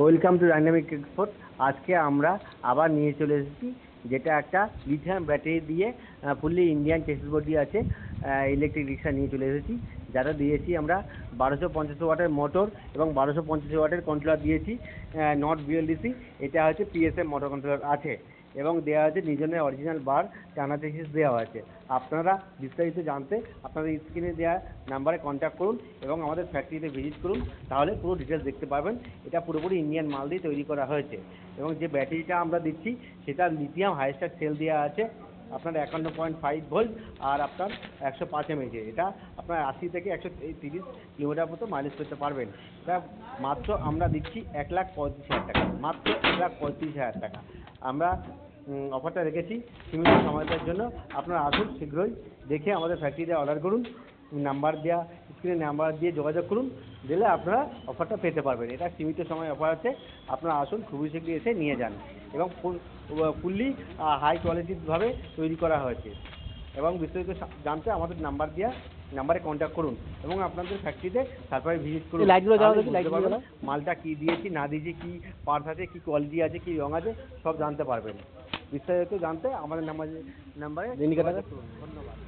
Welcome to dynamic export. আজকে আমরা আবার নিয়ে চলে এসেছি, যেটা একটা লিথিয়াম ব্যাটারি দিয়ে ফুললি ইন্ডিয়ান চেসিস বডি আছে ইলেকট্রিক রিক্সা নিয়ে চলে এসেছি। যারা দিয়েছি আমরা 1250 ওয়াটের মোটর এবং 1250 ওয়াটের কন্ট্রোলার দিয়েছি, নট বিএলডিসি। এটা হচ্ছে পিএসএম মোটর কন্ট্রোলার আছে এবং দেওয়া আছে নিজনের অরিজিনাল বার টানা চেসিস দেওয়া আছে। আপনারা বিস্তারিত জানতে আপনাদের স্ক্রিনে দেওয়া নাম্বারে কন্ট্যাক্ট করুন এবং আমাদের ফ্যাক্টরিতে ভিজিট করুন, তাহলে পুরো ডিটেলস দেখতে পাবেন। এটা পুরোপুরি ইন্ডিয়ান মাল দিয়ে তৈরি করা হয়েছে এবং যে ব্যাটারিটা আমরা দিচ্ছি সেটা লিথিয়াম হাইস্টার সেল দেওয়া আছে আপনার 51.5 ভোল্ট আর আপনার 105 mAh। এটা আপনার 80 থেকে 130 কিলোমিটার মতো মাইলেজ করতে পারবেন। এটা মাত্র আমরা দিচ্ছি 1,35,000 টাকা, মাত্র 1,35,000 টাকা। আমরা অফারটা রেখেছি সীমিত সময়টার জন্য। আপনারা আসুন, শীঘ্রই দেখে আমাদের ফ্যাক্টরিতে অর্ডার করুন। নাম্বার দেওয়া স্ক্রিনে নাম্বার দিয়ে যোগাযোগ করুন, দিলে আপনারা অফারটা পেতে পারবেন। এটা সীমিত সময় অফার আছে, আপনারা আসুন, খুবই শীঘ্রই এসে নিয়ে যান। এবং ফুললি হাই কোয়ালিটিভাবে তৈরি করা হয়েছে এবং বিস্তারিত জানতে আমাদের নাম্বারে কন্ট্যাক্ট করুন এবং আপনাদের ফ্যাক্টরিতে তারপরে ভিজিট করুন। মালটা কী দিয়েছি না দিয়েছি, কী পার্টস আছে, কী কোয়ালিটি আছে, কী রঙ আছে, সব জানতে পারবেন। বিস্তারিত জানতে আমাদের নাম্বারে ধন্যবাদ।